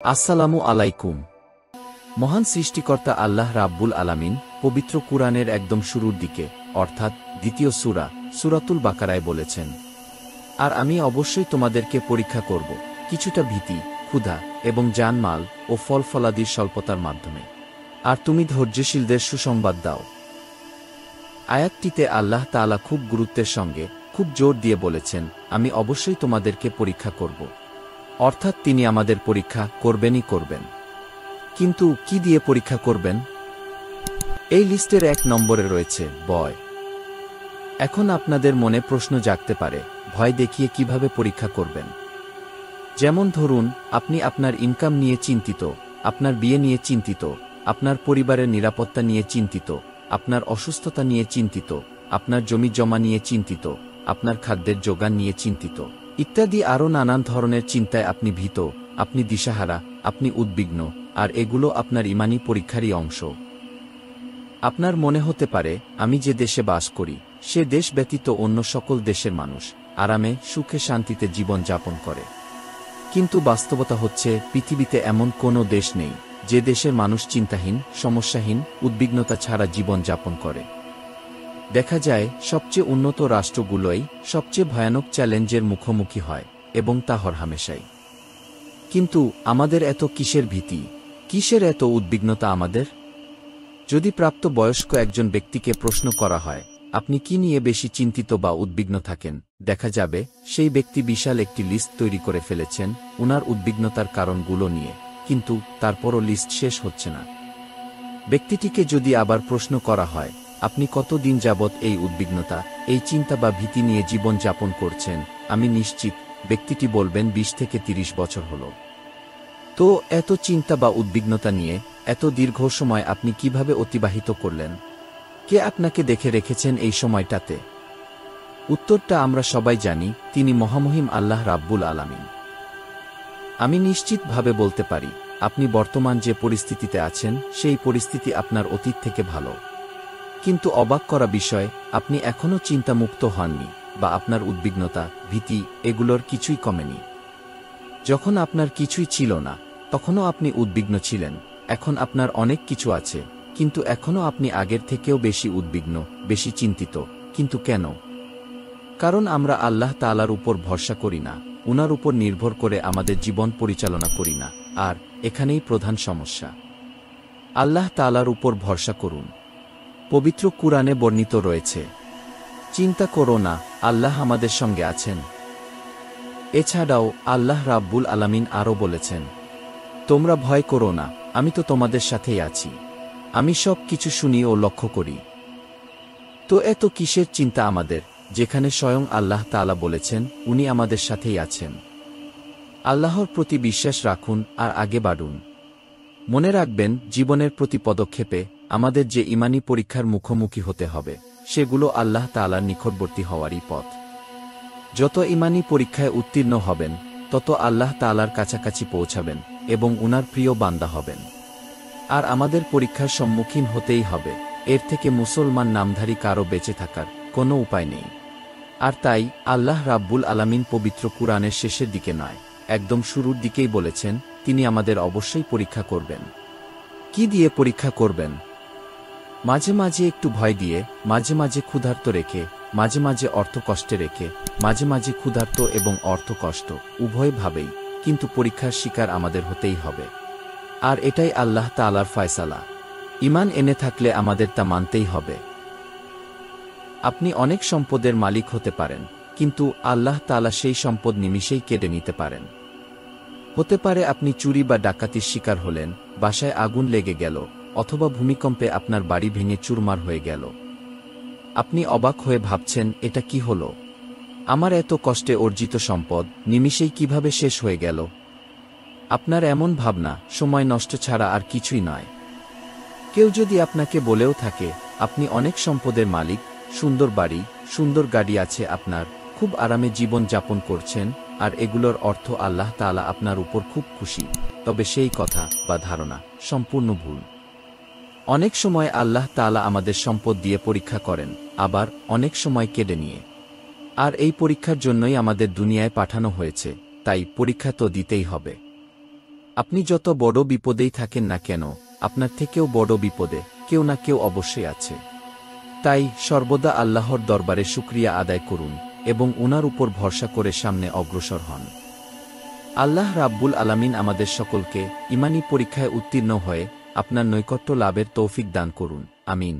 আসসালামু আলাইকুম। মহান সৃষ্টিকর্তা আল্লাহ রাব্বুল আলামিন পবিত্র কুরআনের একদম শুরুর দিকে অর্থাৎ দ্বিতীয় সূরা সূরাতুল বাকারায় বলেছেন, আর আমি অবশ্যই তোমাদেরকে পরীক্ষা করব কিছুটা ভীতি, ক্ষুধা এবং জানমাল ও ফলফলাদির স্বল্পতার মাধ্যমে, আর তুমি ধৈর্যশীলদের সুসংবাদ দাও। আয়াতটিতে আল্লাহ তাআলা খুব গুরুত্বের সঙ্গে খুব জোর দিয়ে বলেছেন, আমি অবশ্যই তোমাদেরকে পরীক্ষা করব। অর্থাৎ তিনি আমাদের পরীক্ষা করবেনই করবেন। কিন্তু কি দিয়ে পরীক্ষা করবেন? এই লিস্টের 1 নম্বরে রয়েছে ভয়। এখন আপনাদের মনে প্রশ্ন জাগতে পারে, ভয় দেখিয়ে কিভাবে পরীক্ষা করবেন? যেমন ধরুন, আপনি আপনার ইনকাম নিয়ে চিন্তিত, আপনার বিয়ে নিয়ে চিন্তিত, আপনার পরিবারের নিরাপত্তা নিয়ে চিন্তিত, আপনার অসুস্থতা নিয়ে চিন্তিত, আপনার জমি জমা নিয়ে চিন্তিত, আপনার খাদ্যের যোগান নিয়ে চিন্তিত ইত্যাদি আরও নানান ধরনের চিন্তায় আপনি ভীত, আপনি দিশাহারা, আপনি উদ্বিগ্ন, আর এগুলো আপনার ইমানি পরীক্ষারই অংশ। আপনার মনে হতে পারে, আমি যে দেশে বাস করি সে দেশ ব্যতীত অন্য সকল দেশের মানুষ আরামে সুখে শান্তিতে জীবন যাপন করে। কিন্তু বাস্তবতা হচ্ছে, পৃথিবীতে এমন কোনো দেশ নেই যে দেশের মানুষ চিন্তাহীন, সমস্যাহীন, উদ্বিগ্নতা ছাড়া জীবন যাপন করে। দেখা যায় সবচেয়ে উন্নত রাষ্ট্রগুলোই সবচেয়ে ভয়ানক চ্যালেঞ্জের মুখোমুখি হয়, এবং তা হরহামেশাই। কিন্তু আমাদের এত কিসের ভীতি, কিসের এত উদ্বিগ্নতা আমাদের? যদি প্রাপ্ত বয়স্ক একজন ব্যক্তিকে প্রশ্ন করা হয়, আপনি কি নিয়ে বেশি চিন্তিত বা উদ্বিগ্ন থাকেন, দেখা যাবে সেই ব্যক্তি বিশাল একটি লিস্ট তৈরি করে ফেলেছেন উনার উদ্বিগ্নতার কারণগুলো নিয়ে, কিন্তু তারপরও লিস্ট শেষ হচ্ছে না। ব্যক্তিটিকে যদি আবার প্রশ্ন করা হয়, আপনি কতদিন যাবৎ এই উদ্বিগ্নতা, এই চিন্তা বা ভীতি নিয়ে জীবন যাপন করছেন, আমি নিশ্চিত ব্যক্তিটি বলবেন 20 থেকে 30 বছর হল। তো এত চিন্তা বা উদ্বিগ্নতা নিয়ে এত দীর্ঘ সময় আপনি কিভাবে অতিবাহিত করলেন? কে আপনাকে দেখে রেখেছেন এই সময়টাতে? উত্তরটা আমরা সবাই জানি, তিনি মহামহিম আল্লাহ রাব্বুল আলামিন। আমি নিশ্চিতভাবে বলতে পারি, আপনি বর্তমান যে পরিস্থিতিতে আছেন সেই পরিস্থিতি আপনার অতীত থেকে ভালো। কিন্তু অবাক করা বিষয়, আপনি এখনও চিন্তামুক্ত হননি, বা আপনার উদ্বিগ্নতা, ভীতি এগুলোর কিছুই কমেনি। যখন আপনার কিছুই ছিল না তখনও আপনি উদ্বিগ্ন ছিলেন, এখন আপনার অনেক কিছু আছে, কিন্তু এখনও আপনি আগের থেকেও বেশি উদ্বিগ্ন, বেশি চিন্তিত। কিন্তু কেন? কারণ আমরা আল্লাহ তাআলার উপর ভরসা করি না, উনার উপর নির্ভর করে আমাদের জীবন পরিচালনা করি না। আর এখানেই প্রধান সমস্যা। আল্লাহ তাআলার উপর ভরসা করুন। পবিত্র কুরআনে বর্ণিত রয়েছে, চিন্তা করো না, আল্লাহ আমাদের সঙ্গে আছেন। এছাড়াও আল্লাহ রাব্বুল আলামিন আরও বলেছেন, তোমরা ভয় করো না, আমি তো তোমাদের সাথেই আছি, আমি সব কিছু শুনি ও লক্ষ্য করি। তো এত কিসের চিন্তা আমাদের, যেখানে স্বয়ং আল্লাহ তাআলা বলেছেন উনি আমাদের সাথেই আছেন? আল্লাহর প্রতি বিশ্বাস রাখুন আর আগে বাড়ুন। মনে রাখবেন, জীবনের প্রতি পদক্ষেপে আমাদের যে ইমানি পরীক্ষার মুখোমুখি হতে হবে, সেগুলো আল্লাহ তাআলার নিকটবর্তী হওয়ারই পথ। যত ইমানি পরীক্ষায় উত্তীর্ণ হবেন, তত আল্লাহ তাআলার কাছাকাছি পৌঁছাবেন এবং উনার প্রিয় বান্দা হবেন। আর আমাদের পরীক্ষার সম্মুখীন হতেই হবে, এর থেকে মুসলমান নামধারী কারো বেঁচে থাকার কোনো উপায় নেই। আর তাই আল্লাহ রাব্বুল আলামিন পবিত্র কুরআনের শেষের দিকে নয়, একদম শুরুর দিকেই বলেছেন, তিনি আমাদের অবশ্যই পরীক্ষা করবেন। কি দিয়ে পরীক্ষা করবেন? মাঝে মাঝে একটু ভয় দিয়ে, মাঝে মাঝে ক্ষুধার্ত রেখে, মাঝে মাঝে অর্থকষ্টে রেখে, মাঝে মাঝে ক্ষুধার্ত এবং অর্থকষ্ট উভয়ভাবেই, কিন্তু পরীক্ষার শিকার আমাদের হতেই হবে। আর এটাই আল্লাহ তাআলার ফয়সালা। ঈমান এনে থাকলে আমাদের তা মানতেই হবে। আপনি অনেক সম্পদের মালিক হতে পারেন, কিন্তু আল্লাহ তাআলা সেই সম্পদ নিমিষেই কেড়ে নিতে পারেন। হতে পারে আপনি চুরি বা ডাকাতির শিকার হলেন, বাসায় আগুন লেগে গেল, অথবা ভূমিকম্পে আপনার বাড়ি ভেঙে চুরমার হয়ে গেল। আপনি অবাক হয়ে ভাবছেন, এটা কি হলো? আমার এত কষ্টে অর্জিত সম্পদ নিমিষেই কিভাবে শেষ হয়ে গেল? আপনার এমন ভাবনা সময় নষ্ট ছাড়া আর কিছুই নয়। কেউ যদি আপনাকে বলেও থাকে, আপনি অনেক সম্পদের মালিক, সুন্দর বাড়ি, সুন্দর গাড়ি আছে আপনার, খুব আরামে জীবন যাপন করছেন, আর এগুলোর অর্থ আল্লাহ তাআলা আপনার উপর খুব খুশি, তবে সেই কথা বা ধারণা সম্পূর্ণ ভুল। অনেক সময় আল্লাহ তাআলা আমাদের সম্পদ দিয়ে পরীক্ষা করেন, আবার অনেক সময় কেড়ে নিয়ে। আর এই পরীক্ষার জন্যই আমাদের দুনিয়ায় পাঠানো হয়েছে, তাই পরীক্ষা তো দিতেই হবে। আপনি যত বড় বিপদেই থাকেন না কেন, আপনার থেকেও বড় বিপদে কেউ না কেউ অবশ্যই আছে। তাই সর্বদা আল্লাহর দরবারে শুকরিয়া আদায় করুন এবং উনার উপর ভরসা করে সামনে অগ্রসর হন। আল্লাহ রাব্বুল আলামিন আমাদের সকলকে ঈমানী পরীক্ষায় উত্তীর্ণ হয়ে আপনার নৈকট্য লাভের তৌফিক দান করুন। আমিন।